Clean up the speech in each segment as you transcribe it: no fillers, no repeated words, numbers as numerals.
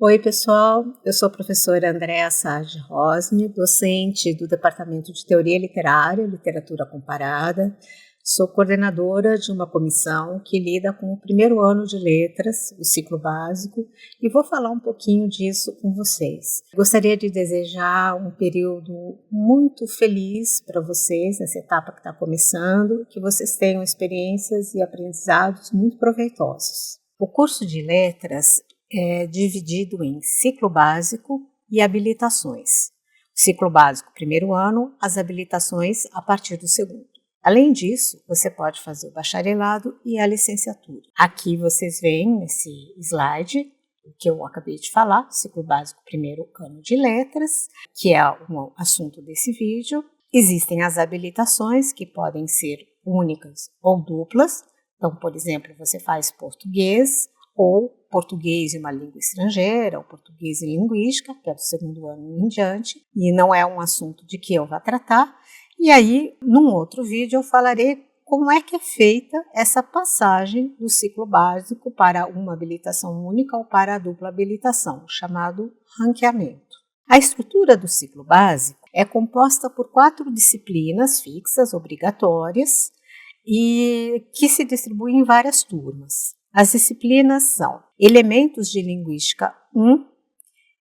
Oi, pessoal. Eu sou a professora Andréa Sardi Rosmi, docente do Departamento de Teoria Literária e Literatura Comparada. Sou coordenadora de uma comissão que lida com o primeiro ano de letras, o ciclo básico, e vou falar um pouquinho disso com vocês. Gostaria de desejar um período muito feliz para vocês, nessa etapa que está começando, que vocês tenham experiências e aprendizados muito proveitosos. O curso de letras é dividido em ciclo básico e habilitações. O ciclo básico, primeiro ano, as habilitações a partir do segundo. Além disso, você pode fazer o bacharelado e a licenciatura. Aqui vocês veem nesse slide o que eu acabei de falar, ciclo básico, primeiro ano de letras, que é o assunto desse vídeo. Existem as habilitações, que podem ser únicas ou duplas. Então, por exemplo, você faz português, ou português e uma língua estrangeira, ou português e linguística, que é do segundo ano em diante, e não é um assunto de que eu vá tratar. E aí, num outro vídeo, eu falarei como é que é feita essa passagem do ciclo básico para uma habilitação única ou para a dupla habilitação, chamado ranqueamento. A estrutura do ciclo básico é composta por 4 disciplinas fixas, obrigatórias, e que se distribuem em várias turmas. As disciplinas são Elementos de Linguística 1,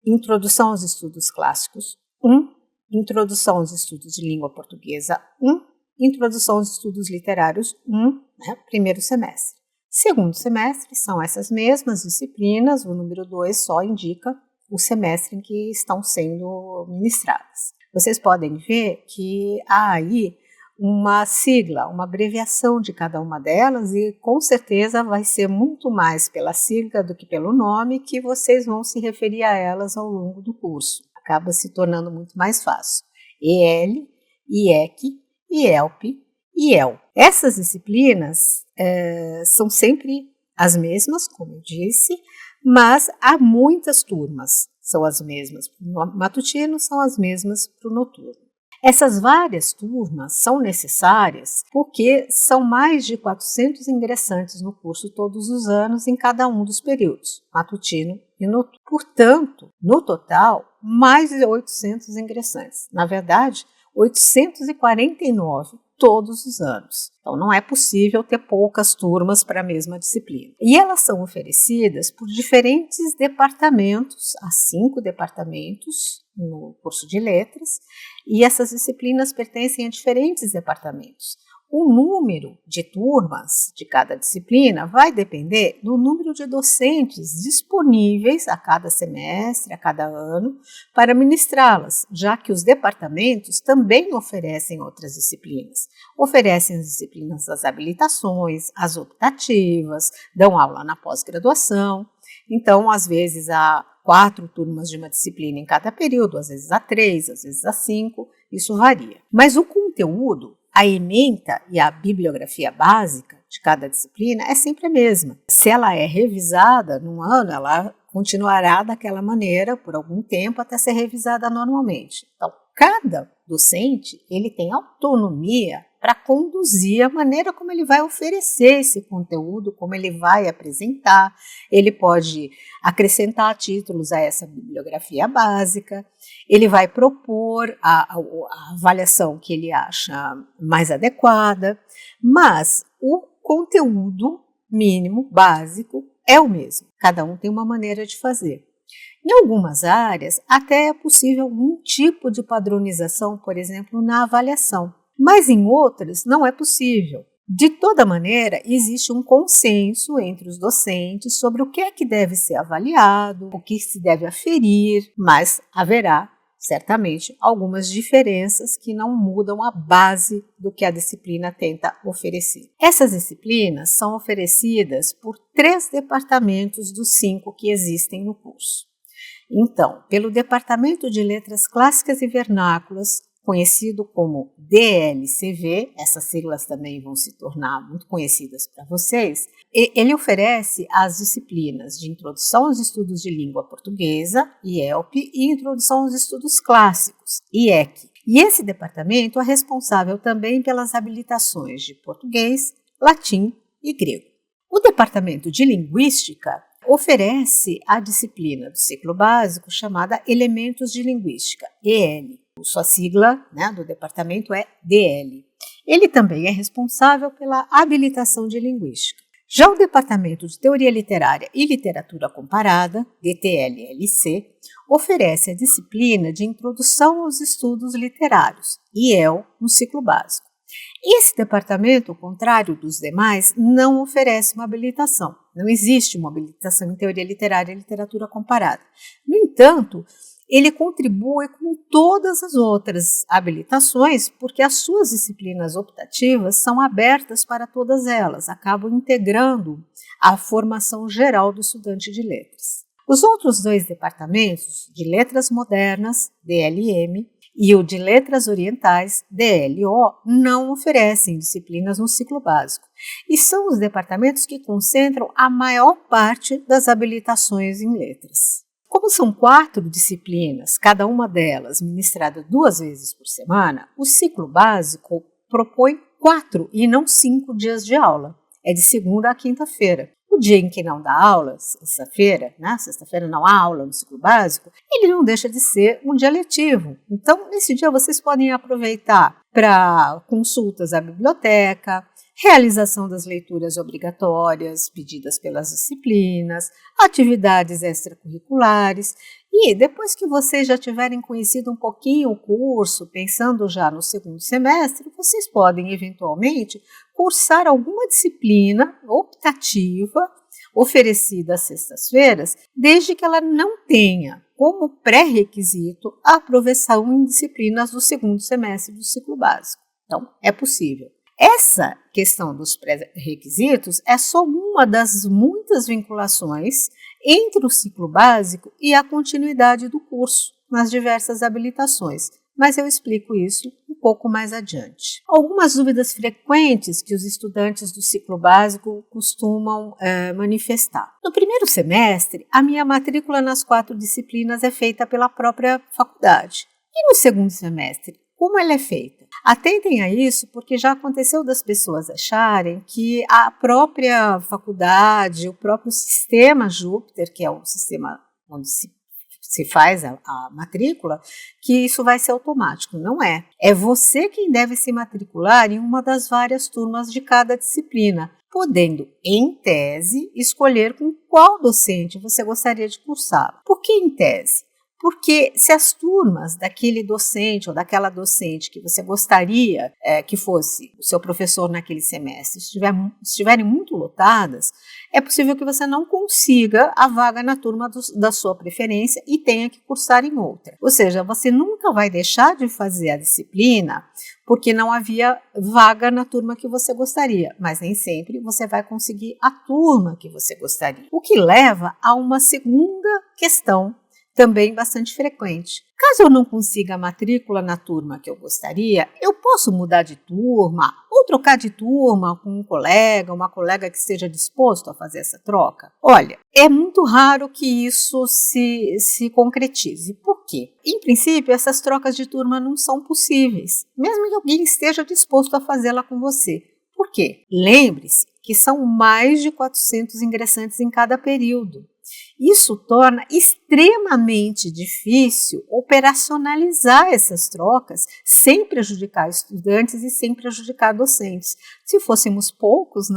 Introdução aos Estudos Clássicos 1, Introdução aos Estudos de Língua Portuguesa 1, Introdução aos Estudos Literários 1, primeiro semestre. Segundo semestre são essas mesmas disciplinas, o número 2 só indica o semestre em que estão sendo ministradas. Vocês podem ver que há aí uma sigla, uma abreviação de cada uma delas e com certeza vai ser muito mais pela sigla do que pelo nome que vocês vão se referir a elas ao longo do curso. Acaba se tornando muito mais fácil. EL, IEC, IELP e EL. Essas disciplinas são sempre as mesmas, como eu disse, mas há muitas turmas. São as mesmas para o matutino, são as mesmas para o noturno. Essas várias turmas são necessárias porque são mais de 400 ingressantes no curso todos os anos em cada um dos períodos, matutino e noturno. Portanto, no total, mais de 800 ingressantes. Na verdade, 849 todos os anos. Então, não é possível ter poucas turmas para a mesma disciplina. E elas são oferecidas por diferentes departamentos, há 5 departamentos no curso de letras, e essas disciplinas pertencem a diferentes departamentos. O número de turmas de cada disciplina vai depender do número de docentes disponíveis a cada semestre, a cada ano, para ministrá-las, já que os departamentos também oferecem outras disciplinas. Oferecem as disciplinas das habilitações, as optativas, dão aula na pós-graduação. Então, às vezes, há 4 turmas de uma disciplina em cada período, às vezes há 3, às vezes há 5, isso varia. Mas o conteúdo, a ementa e a bibliografia básica de cada disciplina é sempre a mesma. Se ela é revisada num ano, ela continuará daquela maneira por algum tempo até ser revisada normalmente. Então, cada docente ele tem autonomia para conduzir a maneira como ele vai oferecer esse conteúdo, como ele vai apresentar. Ele pode acrescentar títulos a essa bibliografia básica, ele vai propor a avaliação que ele acha mais adequada, mas o conteúdo mínimo, básico, é o mesmo. Cada um tem uma maneira de fazer. Em algumas áreas, até é possível algum tipo de padronização, por exemplo, na avaliação. Mas em outras não é possível. De toda maneira, existe um consenso entre os docentes sobre o que é que deve ser avaliado, o que se deve aferir, mas haverá, certamente, algumas diferenças que não mudam a base do que a disciplina tenta oferecer. Essas disciplinas são oferecidas por 3 departamentos dos 5 que existem no curso. Então, pelo Departamento de Letras Clássicas e Vernáculas, conhecido como DLCV, essas siglas também vão se tornar muito conhecidas para vocês, ele oferece as disciplinas de Introdução aos Estudos de Língua Portuguesa, IELP, e Introdução aos Estudos Clássicos, IEC. E esse departamento é responsável também pelas habilitações de português, latim e grego. O Departamento de Linguística oferece a disciplina do ciclo básico chamada Elementos de Linguística, EL. Sua sigla, do departamento é DL. Ele também é responsável pela habilitação de linguística. Já o Departamento de Teoria Literária e Literatura Comparada, DTLLC, oferece a disciplina de Introdução aos Estudos Literários, IEL, no ciclo básico. Esse departamento, ao contrário dos demais, não oferece uma habilitação. Não existe uma habilitação em Teoria Literária e Literatura Comparada. No entanto, ele contribui com todas as outras habilitações, porque as suas disciplinas optativas são abertas para todas elas, acabam integrando a formação geral do estudante de letras. Os outros dois departamentos, de Letras Modernas, DLM, e o de Letras Orientais, DLO, não oferecem disciplinas no ciclo básico, e são os departamentos que concentram a maior parte das habilitações em letras. Como são 4 disciplinas, cada uma delas ministrada 2 vezes por semana, o ciclo básico propõe 4 e não 5 dias de aula. É de segunda a quinta-feira. O dia em que não dá aula, sexta-feira, sexta-feira não há aula no ciclo básico, ele não deixa de ser um dia letivo. Então, nesse dia vocês podem aproveitar para consultas à biblioteca, realização das leituras obrigatórias pedidas pelas disciplinas, atividades extracurriculares e depois que vocês já tiverem conhecido um pouquinho o curso, pensando já no segundo semestre, vocês podem eventualmente cursar alguma disciplina optativa oferecida às sextas-feiras, desde que ela não tenha como pré-requisito a aprovação em disciplinas do segundo semestre do ciclo básico. Então, é possível. Essa questão dos pré-requisitos é só uma das muitas vinculações entre o ciclo básico e a continuidade do curso nas diversas habilitações, mas eu explico isso um pouco mais adiante. Algumas dúvidas frequentes que os estudantes do ciclo básico costumam manifestar. No primeiro semestre, a minha matrícula nas 4 disciplinas é feita pela própria faculdade. E no segundo semestre, como ela é feita? Atentem a isso, porque já aconteceu das pessoas acharem que a própria faculdade, o próprio sistema Júpiter, que é o sistema onde se faz a matrícula, que isso vai ser automático. Não é. É você quem deve se matricular em uma das várias turmas de cada disciplina, podendo, em tese, escolher com qual docente você gostaria de cursá-la. Por que em tese? Porque se as turmas daquele docente ou daquela docente que você gostaria que fosse o seu professor naquele semestre estiverem muito lotadas, é possível que você não consiga a vaga na turma da sua preferência e tenha que cursar em outra. Ou seja, você nunca vai deixar de fazer a disciplina porque não havia vaga na turma que você gostaria, mas nem sempre você vai conseguir a turma que você gostaria. O que leva a uma segunda questão, também bastante frequente. Caso eu não consiga a matrícula na turma que eu gostaria, eu posso mudar de turma ou trocar de turma com um colega, uma colega que esteja disposto a fazer essa troca? Olha, é muito raro que isso se concretize. Por quê? Em princípio, essas trocas de turma não são possíveis, mesmo que alguém esteja disposto a fazê-la com você. Por quê? Lembre-se que são mais de 400 ingressantes em cada período. Isso torna extremamente difícil operacionalizar essas trocas sem prejudicar estudantes e sem prejudicar docentes. Se fôssemos poucos,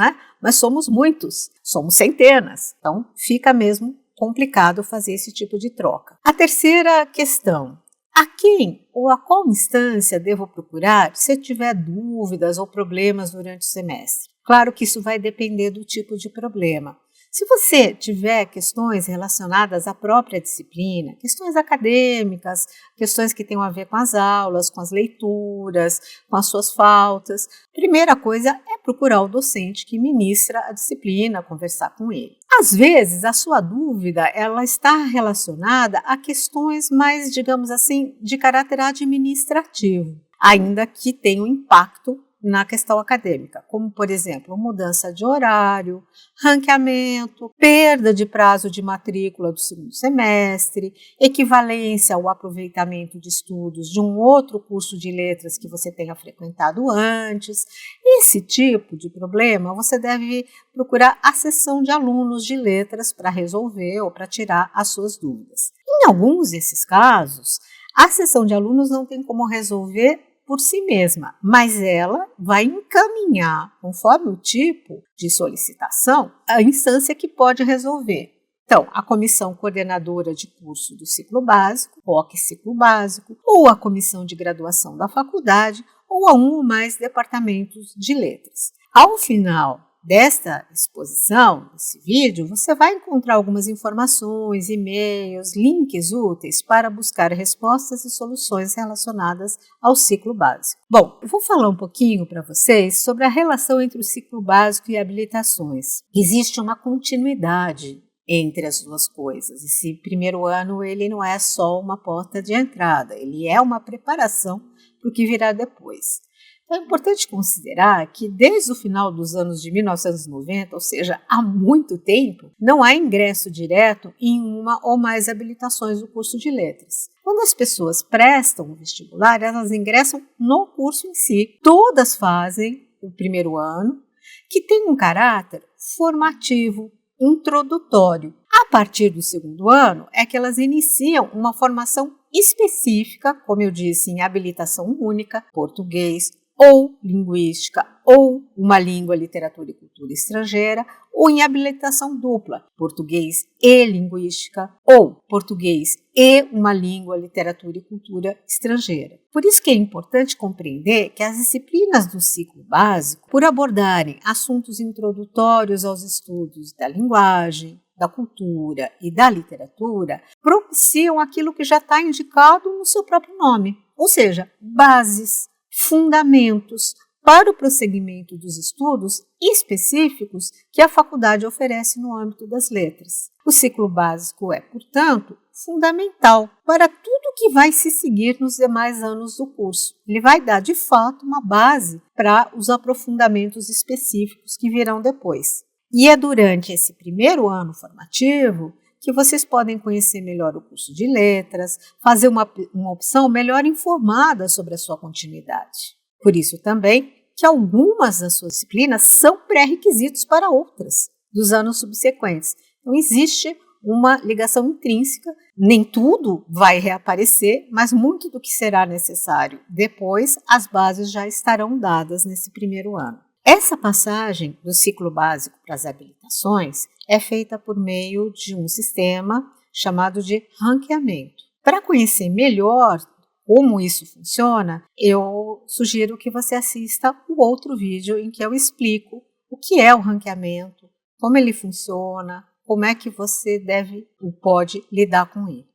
mas somos muitos, somos centenas, então fica mesmo complicado fazer esse tipo de troca. A terceira questão: a quem ou a qual instância devo procurar se eu tiver dúvidas ou problemas durante o semestre? Claro que isso vai depender do tipo de problema. Se você tiver questões relacionadas à própria disciplina, questões acadêmicas, questões que tenham a ver com as aulas, com as leituras, com as suas faltas, primeira coisa é procurar o docente que ministra a disciplina, conversar com ele. Às vezes, a sua dúvida ela está relacionada a questões mais, digamos assim, de caráter administrativo, ainda que tenham impacto na questão acadêmica, como, por exemplo, mudança de horário, ranqueamento, perda de prazo de matrícula do segundo semestre, equivalência ao aproveitamento de estudos de um outro curso de letras que você tenha frequentado antes. Esse tipo de problema você deve procurar a seção de alunos de letras para resolver ou para tirar as suas dúvidas. Em alguns desses casos, a seção de alunos não tem como resolver por si mesma, mas ela vai encaminhar, conforme o tipo de solicitação, a instância que pode resolver. Então, a comissão coordenadora de curso do ciclo básico, POC ciclo básico, ou a comissão de graduação da faculdade, ou a um ou mais departamentos de letras. Ao final desta exposição, desse vídeo, você vai encontrar algumas informações, e-mails, links úteis para buscar respostas e soluções relacionadas ao ciclo básico. Bom, eu vou falar um pouquinho para vocês sobre a relação entre o ciclo básico e habilitações. Existe uma continuidade entre as duas coisas. Esse primeiro ano ele não é só uma porta de entrada, ele é uma preparação para o que virá depois. Então, é importante considerar que desde o final dos anos de 1990, ou seja, há muito tempo, não há ingresso direto em uma ou mais habilitações do curso de letras. Quando as pessoas prestam o vestibular, elas ingressam no curso em si. Todas fazem o primeiro ano, que tem um caráter formativo, introdutório. A partir do segundo ano é que elas iniciam uma formação específica, como eu disse, em habilitação única, português, ou linguística, ou uma língua, literatura e cultura estrangeira, ou em habilitação dupla, português e linguística, ou português e uma língua, literatura e cultura estrangeira. Por isso que é importante compreender que as disciplinas do ciclo básico, por abordarem assuntos introdutórios aos estudos da linguagem, da cultura e da literatura, propiciam aquilo que já está indicado no seu próprio nome, ou seja, bases, fundamentos para o prosseguimento dos estudos específicos que a faculdade oferece no âmbito das letras. O ciclo básico é, portanto, fundamental para tudo que vai se seguir nos demais anos do curso. Ele vai dar, de fato, uma base para os aprofundamentos específicos que virão depois. E é durante esse primeiro ano formativo que vocês podem conhecer melhor o curso de letras, fazer uma opção melhor informada sobre a sua continuidade. Por isso também que algumas das suas disciplinas são pré-requisitos para outras dos anos subsequentes. Então existe uma ligação intrínseca, nem tudo vai reaparecer, mas muito do que será necessário depois, as bases já estarão dadas nesse primeiro ano. Essa passagem do ciclo básico para as habilitações é feita por meio de um sistema chamado de ranqueamento. Para conhecer melhor como isso funciona, eu sugiro que você assista o outro vídeo em que eu explico o que é o ranqueamento, como ele funciona, como é que você deve ou pode lidar com ele.